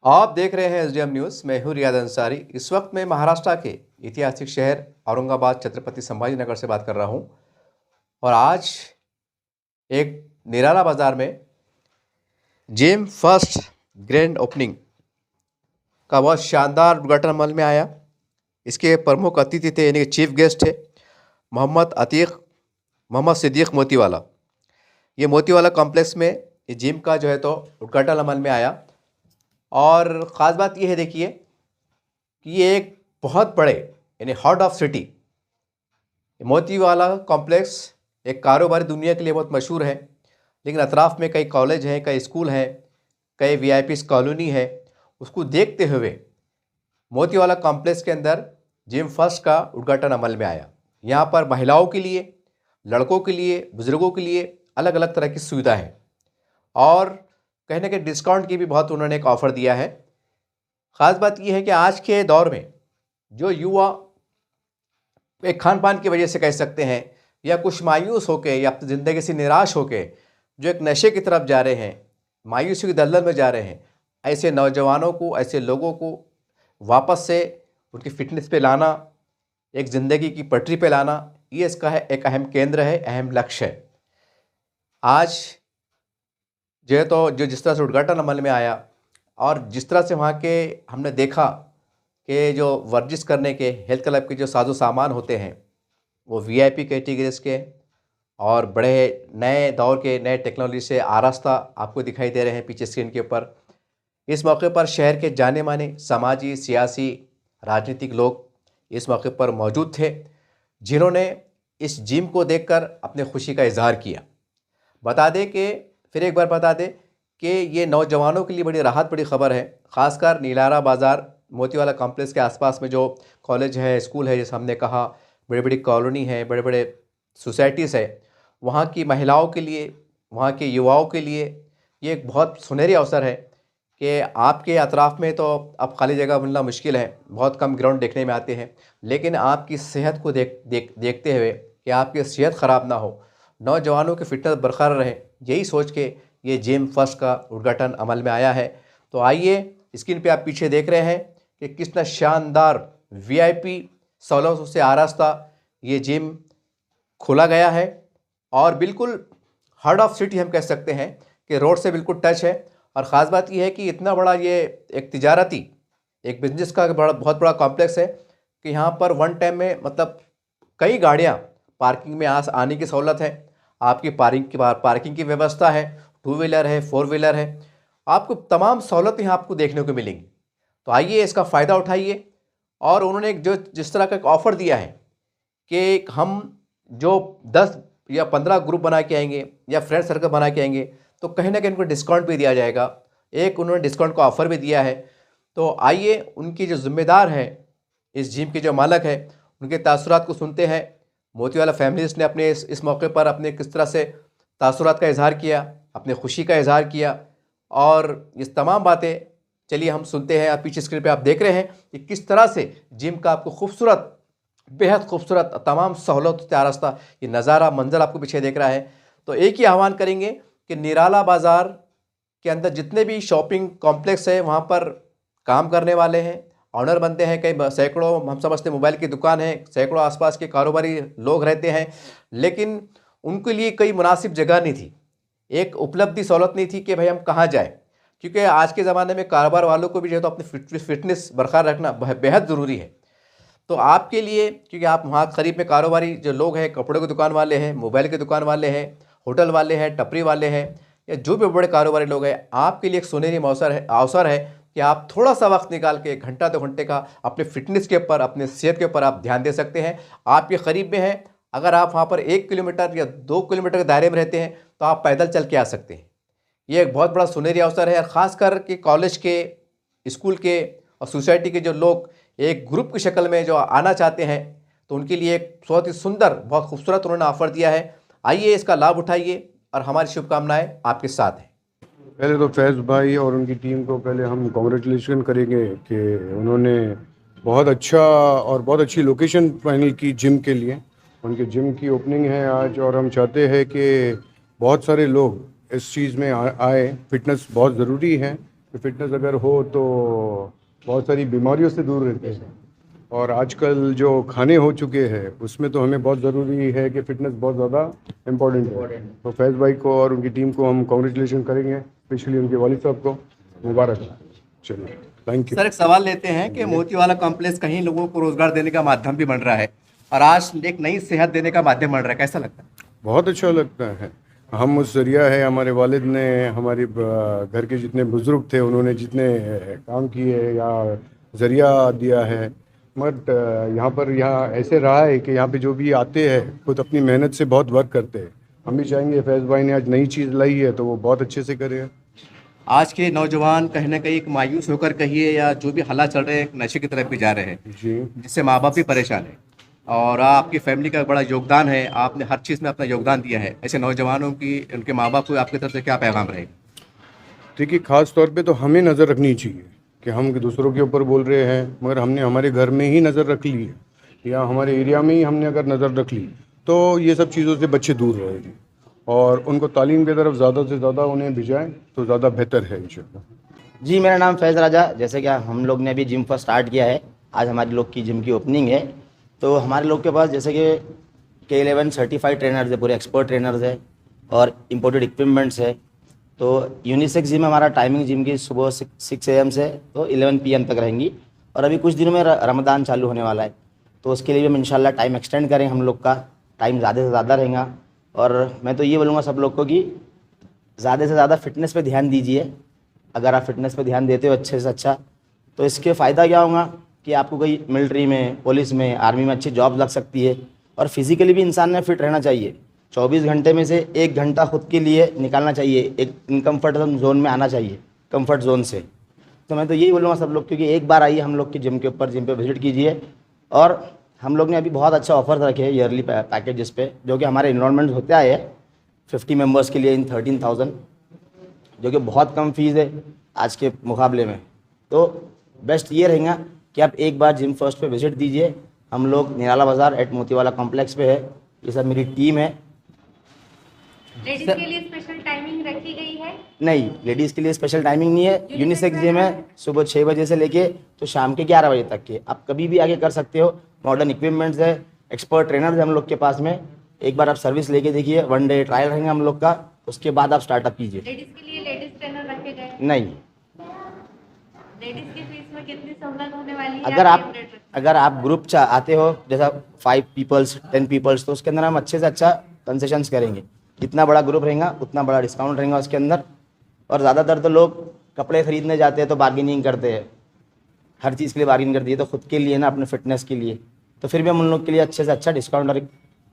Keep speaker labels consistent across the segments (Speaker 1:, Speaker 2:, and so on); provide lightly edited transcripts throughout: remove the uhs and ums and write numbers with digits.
Speaker 1: आप देख रहे हैं एसडीएम न्यूज़। मैं हूं रियाद अंसारी। इस वक्त मैं महाराष्ट्र के ऐतिहासिक शहर औरंगाबाद छत्रपति संभाजी नगर से बात कर रहा हूं और आज एक निराला बाज़ार में जिम फर्स्ट ग्रैंड ओपनिंग का बहुत शानदार उद्घाटन अमल में आया। इसके प्रमुख अतिथि थे, यानी कि चीफ गेस्ट थे मोहम्मद सिद्दीक मोतीवाला। ये मोतीवाला कॉम्प्लेक्स में ये जिम का जो है तो उद्घाटन अमल में आया और ख़ास बात ये है, देखिए कि ये एक बहुत बड़े यानी heart of city Motiwala complex एक कारोबारी दुनिया के लिए बहुत मशहूर है, लेकिन अतराफ़ में कई कॉलेज हैं, कई स्कूल हैं, कई वीआईपी कॉलोनी है। उसको देखते हुए मोतीवाला कॉम्प्लेक्स के अंदर जिम फर्स्ट का उद्घाटन अमल में आया। यहाँ पर महिलाओं के लिए, लड़कों के लिए, बुज़ुर्गों के लिए अलग अलग तरह की सुविधा है और कहीं ना कहीं डिस्काउंट की भी बहुत उन्होंने एक ऑफ़र दिया है। ख़ास बात यह है कि आज के दौर में जो युवा एक खान पान की वजह से कह सकते हैं या कुछ मायूस होकर या अपनी ज़िंदगी से निराश होकर जो एक नशे की तरफ जा रहे हैं, मायूसी की दलदल में जा रहे हैं, ऐसे नौजवानों को, ऐसे लोगों को वापस से उनकी फ़िटनेस पे लाना, एक ज़िंदगी की पटरी पे लाना, ये इसका है एक अहम केंद्र है, अहम लक्ष्य है। आज जो है तो जो जिस तरह से उद्घाटन अमल में आया और जिस तरह से वहाँ के हमने देखा कि जो वर्जिश करने के हेल्थ क्लब के जो साजो सामान होते हैं वो वीआईपी कैटेगरीज के और बड़े नए दौर के नए टेक्नोलॉजी से आरास्ता आपको दिखाई दे रहे हैं पीछे स्क्रीन के ऊपर। इस मौके पर शहर के जाने माने समाजी, सियासी, राजनीतिक लोग इस मौके पर मौजूद थे, जिन्होंने इस जिम को देखकर अपने खुशी का इजहार किया। बता दें कि फिर एक बार बता दें कि ये नौजवानों के लिए बड़ी राहत, बड़ी ख़बर है। ख़ासकर नीलारा बाज़ार मोतीवाला कॉम्प्लेक्स के आसपास में जो कॉलेज है, स्कूल है, जैसे हमने कहा, बड़ी बड़ी कॉलोनी है, बड़े बड़े सोसाइटीज़ है, वहाँ की महिलाओं के लिए, वहाँ के युवाओं के लिए ये एक बहुत सुनहरी अवसर है कि आपके अतराफ़ में तो अब खाली जगह मिलना मुश्किल है, बहुत कम ग्राउंड देखने में आते हैं, लेकिन आपकी सेहत को देखते हुए कि आपकी सेहत ख़राब ना हो, नौजवानों की फ़िटनेस बरकरार रहे, यही सोच के ये जिम फर्स्ट का उद्घाटन अमल में आया है। तो आइए, स्क्रीन पे आप पीछे देख रहे हैं कि कितना शानदार वीआईपी सहूलतों से आरास्ता ये जिम खोला गया है और बिल्कुल हार्ट ऑफ सिटी हम कह सकते हैं कि रोड से बिल्कुल टच है। और ख़ास बात यह है कि इतना बड़ा ये एक तिजारती, एक बिजनेस का बहुत बड़ा कॉम्प्लेक्स है कि यहाँ पर वन टाइम में मतलब कई गाड़ियाँ पार्किंग में आने की सहूलत है, आपकी पार्किंग की व्यवस्था है, 2 व्हीलर है, 4 व्हीलर है, आपको तमाम सहूलत यहाँ आपको देखने को मिलेंगी। तो आइए इसका फ़ायदा उठाइए। और उन्होंने जिस तरह का एक ऑफ़र दिया है कि हम जो 10 या 15 ग्रुप बना के आएंगे या फ्रेंड सर्कल बना के आएंगे तो कहीं ना कहीं उनको डिस्काउंट भी दिया जाएगा। एक उन्होंने डिस्काउंट का ऑफ़र भी दिया है। तो आइए उनकी जो ज़िम्मेदार है, इस जिम के जो मालक है, उनके तासुरात को सुनते हैं। मोतीवाला फैमिलीज़ ने अपने इस मौके पर अपने किस तरह से तासुरात का इजहार किया, अपने खुशी का इजहार किया और ये तमाम बातें चलिए हम सुनते हैं। आप पीछे स्क्रीन पे आप देख रहे हैं कि किस तरह से जिम का आपको खूबसूरत, बेहद खूबसूरत तमाम सहूलत से आरास्ता ये नज़ारा, मंजर आपको पीछे देख रहा है। तो एक ही आह्वान करेंगे कि निराला बाज़ार के अंदर जितने भी शॉपिंग कॉम्प्लेक्स है वहाँ पर काम करने वाले हैं, ऑनर बनते हैं, कई सैकड़ों हम समझते मोबाइल की दुकान है, सैकड़ों आसपास के कारोबारी लोग रहते हैं, लेकिन उनके लिए कोई मुनासिब जगह नहीं थी, एक उपलब्धि सहूलत नहीं थी कि भाई हम कहाँ जाएँ। क्योंकि आज के ज़माने में कारोबार वालों को भी जो है तो अपनी फिटनेस बरकरार रखना बेहद ज़रूरी है। तो आपके लिए, क्योंकि आप वहाँ करीब में कारोबारी जो लोग हैं, कपड़े की दुकान वाले हैं, मोबाइल की दुकान वाले हैं, होटल वाले हैं, टपरी वाले हैं, या जो भी बड़े कारोबारी लोग हैं, आपके लिए एक सुनहरी अवसर है कि आप थोड़ा सा वक्त निकाल के 1 घंटा 2 घंटे का अपने फिटनेस के ऊपर, अपने सेहत के ऊपर आप ध्यान दे सकते हैं। आपके करीब में है, अगर आप वहाँ पर 1 किलोमीटर या 2 किलोमीटर के दायरे में रहते हैं तो आप पैदल चल के आ सकते हैं। ये एक बहुत बड़ा सुनहरी अवसर है। ख़ास कर के कॉलेज के, स्कूल के और सोसाइटी के जो लोग एक ग्रुप की शक्ल में जो आना चाहते हैं तो उनके लिए एक बहुत ही सुंदर, बहुत खूबसूरत उन्होंने ऑफ़र दिया है। आइए इसका लाभ उठाइए और हमारी शुभकामनाएं आपके साथ हैं।
Speaker 2: पहले तो फैज़ भाई और उनकी टीम को पहले हम कॉन्ग्रेचुलेशन करेंगे कि उन्होंने बहुत अच्छा और बहुत अच्छी लोकेशन फाइनल की जिम के लिए। उनके जिम की ओपनिंग है आज और हम चाहते हैं कि बहुत सारे लोग इस चीज़ में आए। फिटनेस बहुत ज़रूरी है कि फिटनेस अगर हो तो बहुत सारी बीमारियों से दूर रहते हैं। और आजकल जो खाने हो चुके हैं उसमें तो हमें बहुत ज़रूरी है कि फ़िटनेस बहुत ज़्यादा इम्पोर्टेंट है। तो फैज़ भाई को और उनकी टीम को हम कॉन्ग्रेचुलेशन करेंगे, स्पेशली उनके वालिद साहब को मुबारक। चलिए, थैंक यू।
Speaker 1: सर, एक सवाल लेते हैं कि मोतीवाला कॉम्प्लेक्स कहीं लोगों को रोजगार देने का माध्यम भी बन रहा है और आज एक नई सेहत देने का माध्यम बन रहा है, कैसा लगता है?
Speaker 2: बहुत अच्छा लगता है। हम उस जरिया है, हमारे वालिद ने, हमारे घर के जितने बुज़ुर्ग थे उन्होंने जितने काम किए या ज़रिया दिया है, बट यहाँ ऐसे रहा है कि यहाँ पे जो भी आते हैं खुद अपनी मेहनत से बहुत वर्क करते हैं। हम भी चाहेंगे फैज़ भाई ने आज नई चीज़ लाई है तो वो बहुत अच्छे से करे।
Speaker 1: आज के नौजवान कहीं ना कहीं एक मायूस होकर कहिए या जो भी हालात चल रहे हैं, एक नशे की तरफ भी जा रहे हैं,
Speaker 2: जी,
Speaker 1: जिससे माँ बाप भी परेशान है और आपकी फैमिली का बड़ा योगदान है, आपने हर चीज़ में अपना योगदान दिया है। ऐसे नौजवानों की, उनके माँ बाप को आपकी तरफ से क्या पैगाम रहेगा?
Speaker 2: देखिए, ख़ास तौर पे तो हमें नज़र रखनी चाहिए कि हम दूसरों के ऊपर बोल रहे हैं, मगर हमने हमारे घर में ही नज़र रख ली है या हमारे एरिया में ही हमने अगर नज़र रख ली तो ये सब चीज़ों से बच्चे दूर रहेंगे और उनको तालीम की तरफ ज़्यादा से ज़्यादा उन्हें भिजाएं तो ज़्यादा बेहतर है इंशाल्लाह।
Speaker 3: जी, मेरा नाम फैज़ राजा। जैसे कि हम लोग ने अभी जिम फर्स्ट स्टार्ट किया है, आज हमारे लोग की जिम की ओपनिंग है। तो हमारे लोग के पास जैसे कि K11 सर्टिफाइड ट्रेनर्स है, पूरे एक्सपर्ट ट्रेनर्स है और इम्पोर्टेड इक्विपमेंट्स है। तो यूनिसेक्स जिम हमारा टाइमिंग जिम की सुबह 6 AM से तो 11 PM तक रहेंगी और अभी कुछ दिनों में रमज़ान चालू होने वाला है, तो उसके लिए भी हम इंशाल्लाह टाइम एक्सटेंड करें, हम लोग का टाइम ज़्यादा से ज़्यादा रहेगा। और मैं तो ये बोलूँगा सब लोग को कि ज़्यादा से ज़्यादा फिटनेस पे ध्यान दीजिए। अगर आप फिटनेस पे ध्यान देते हो अच्छे से अच्छा, तो इसके फ़ायदा क्या होगा कि आपको कोई मिलिट्री में, पुलिस में, आर्मी में अच्छी जॉब लग सकती है। और फिज़िकली भी इंसान ने फिट रहना चाहिए। 24 घंटे में से 1 घंटा खुद के लिए निकालना चाहिए, एक इनकम्फर्ट जोन में आना चाहिए, कंफर्ट जोन से। तो मैं तो यही बोलूँगा सब लोग, क्योंकि एक बार आइए हम लोग की जिम के ऊपर, जिम पे विजिट कीजिए। और हम लोग ने अभी बहुत अच्छा ऑफर रखे हैं ईयरली पैकेजेस पे, जो कि हमारे इन्वॉल्वमेंट होते आए हैं 50 मेंबर्स के लिए इन 13,000, जो कि बहुत कम फीस है आज के मुकाबले में। तो बेस्ट ये रहेगा कि आप एक बार जिम फर्स्ट पे विजिट दीजिए। हम लोग निराला बाज़ार एट मोतीवाला कॉम्प्लेक्स पे है। ये सब मेरी टीम है।
Speaker 4: लेडीज के लिए स्पेशल टाइमिंग रखी गई है?
Speaker 3: नहीं, लेडीज़ के लिए स्पेशल टाइमिंग नहीं है। यूनिसेक्स जिम है, सुबह 6 बजे से लेके तो शाम के 11 बजे तक के। आप कभी भी आके कर सकते हो। मॉडर्न इक्विपमेंट्स है, एक्सपर्ट ट्रेनर्स है हम लोग के पास में। एक बार आप सर्विस लेके देखिए, 1 डे ट्रायल रहेंगे हम लोग का, उसके बाद आप स्टार्टअप कीजिए।
Speaker 4: लेडीज के लिए लेडीज ट्रेनर रखे गए हैं?
Speaker 3: नहीं,
Speaker 4: लेडीज की फीस में कितनी सहूलत होने वाली है?
Speaker 3: अगर आप ग्रुप आते हो, जैसा 5 पीपल्स 10 पीपल्स, तो उसके अंदर हम अच्छे से अच्छा कंसेशंस करेंगे। जितना बड़ा ग्रुप रहेगा उतना बड़ा डिस्काउंट रहेगा उसके अंदर। और ज़्यादातर तो लोग कपड़े खरीदने जाते हैं तो बार्गेनिंग करते हैं, हर चीज़ के लिए बार्गेनिंग करती है। तो खुद के लिए ना, अपने फिटनेस के लिए, तो फिर भी हम उन लोग के लिए अच्छे से अच्छा डिस्काउंट और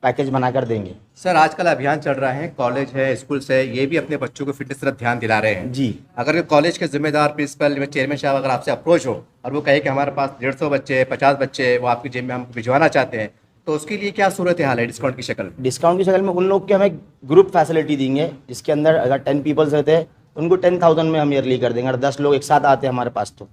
Speaker 3: पैकेज बनाकर देंगे।
Speaker 1: सर, आजकल अभियान चल रहा है, कॉलेज है, स्कूल्स है, ये भी अपने बच्चों को फिटनेस तरफ ध्यान दिला रहे हैं।
Speaker 3: जी,
Speaker 1: अगर कॉलेज के जिम्मेदार प्रिंसिपल या चेयरमैन साहब अगर आपसे अप्रोच हो और वो कहे कि हमारे पास 150 बच्चे, 50 बच्चे वो आपकी जिम में हम भिजवाना चाहते हैं, तो उसके लिए क्या सूरत हाल है डिस्काउंट की शक्ल में?
Speaker 3: डिस्काउंट की शक्ल में उन लोग के हमें ग्रुप फैसिलिटी देंगे, जिसके अंदर अगर 10 पीपल्स रहते हैं उनको 10,000 में हम ईयरली कर देंगे। और 10 लोग एक साथ आते हैं हमारे पास तो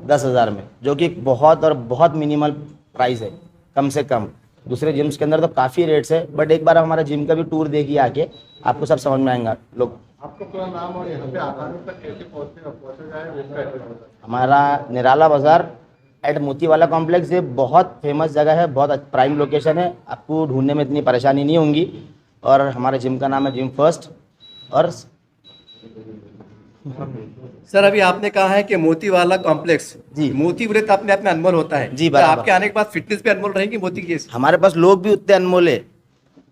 Speaker 3: 10,000 में, जो कि बहुत और बहुत मिनिमल प्राइस है, कम से कम। दूसरे जिम्स के अंदर तो काफ़ी रेट्स है, बट एक बार हमारा जिम का भी टूर देखिए आके, आपको सब समझ में आएगा। लोग
Speaker 2: आपका पूरा नाम और यहाँ पे आसानी तक कैसे पहुँचा जाए?
Speaker 3: हमारा निराला बाज़ार एट मोतीवाला कॉम्प्लेक्स, ये बहुत फेमस जगह है, बहुत प्राइम लोकेशन है, आपको ढूंढने में इतनी परेशानी नहीं होंगी। और हमारे जिम का नाम है जिम फर्स्ट। और
Speaker 1: सर, अभी आपने कहा है कि मोतीवाला कॉम्प्लेक्स,
Speaker 3: जी,
Speaker 1: मोती व्रत अपने आप में अनमोल होता है
Speaker 3: जी,
Speaker 1: तो
Speaker 3: बराबर।
Speaker 1: आपके आने के बाद फिटनेस भी अनमोल रहेगी मोती की?
Speaker 3: हमारे पास लोग भी उतने अनमोल है,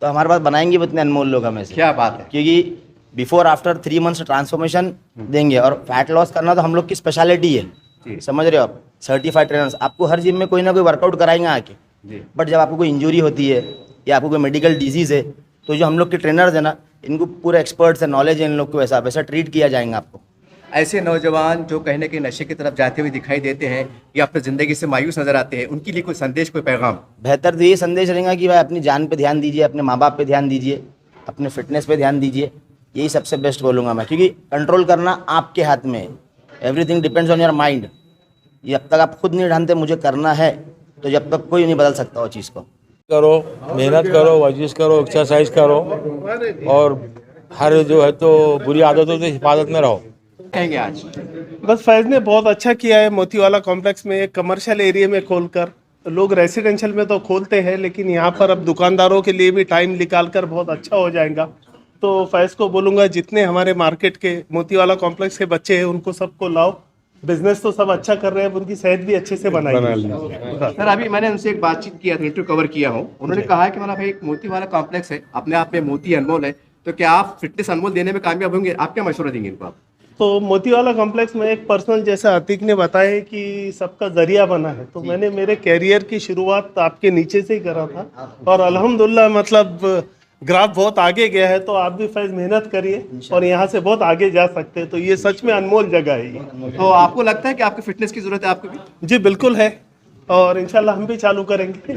Speaker 3: तो हमारे पास बनाएंगे भी उतने अनमोल लोग हमें से।
Speaker 1: क्या बात है।
Speaker 3: क्योंकि बिफोर आफ्टर 3 मंथ्स ट्रांसफॉर्मेशन देंगे। और फैट लॉस करना तो हम लोग की स्पेशलिटी है, समझ रहे हो आप। सर्टिफाइड ट्रेनर्स आपको हर जिम में कोई ना कोई वर्कआउट कराएंगे आके। बट जब आपको कोई इंजरी होती है या आपको कोई मेडिकल डिजीज़ है, तो जो हम लोग के ट्रेनर्स है ना, इनको पूरे एक्सपर्ट्स है, नॉलेज है इन लोग को, वैसा ट्रीट किया जाएगा आपको।
Speaker 1: ऐसे नौजवान जो कहीं ना कहीं नशे की तरफ जाते हुए दिखाई देते हैं या अपनी ज़िंदगी से मायूस नजर आते हैं, उनके लिए कोई संदेश, कोई पैगाम?
Speaker 3: बेहतर तो ये संदेश रहेगा कि भाई अपनी जान पे ध्यान दीजिए, अपने माँ बाप पे ध्यान दीजिए, अपने फिटनेस पे ध्यान दीजिए। यही सबसे बेस्ट बोलूँगा मैं, क्योंकि कंट्रोल करना आपके हाथ में है। Everything depends on your mind. ये अब तक आप खुद नहीं ढांढते मुझे करना है, तो जब तक कोई नहीं बदल सकता वो चीज़ को।
Speaker 5: करो, मेहनत करो, वर्जिश करो, एक्सरसाइज करो और हर जो है तो बुरी आदतों से हिफाजत में रहो।
Speaker 1: कहेंगे आज?
Speaker 6: बस फैज़ ने बहुत अच्छा किया है मोतीवाला कॉम्प्लेक्स में एक कमर्शियल एरिया में खोलकर। लोग रेसिडेंशियल में तो खोलते हैं, लेकिन यहाँ पर अब दुकानदारों के लिए भी टाइम निकाल कर बहुत अच्छा हो जाएगा। तो फैज़ को बोलूँगा जितने हमारे मार्केट के मोतीवाला कॉम्प्लेक्स के बच्चे हैं उनको सबको लाओ। बिजनेस तो सब अच्छा कर रहे हैं, उनकी सेहत भी अच्छे से बनाई।
Speaker 1: सर अभी मैंने उनसे एक बातचीत किया था, इंटरव्यू कवर किया हूँ, उन्होंने कहा है कि मतलब भाई एक मोती वाला कॉम्प्लेक्स है, अपने आप में मोती अनमोल है, तो क्या आप फिटनेस अनमोल देने में कामयाब होंगे? आप क्या मशवरा देंगे इनको आप?
Speaker 6: तो मोतीवाला कॉम्प्लेक्स में एक पर्सनल जैसा अतीक ने बताया है कि सबका जरिया बना है, तो मैंने मेरे कैरियर की शुरुआत आपके नीचे से ही करा था और अल्हम्दुलिल्लाह मतलब ग्राफ बहुत आगे गया है। तो आप भी फैज़ मेहनत करिए और यहाँ से बहुत आगे जा सकते हैं। तो ये सच में अनमोल जगह है ये।
Speaker 1: तो आपको लगता है कि आपकी फिटनेस की जरूरत है आपको भी?
Speaker 6: जी बिल्कुल है, और इंशाल्लाह हम भी चालू करेंगे।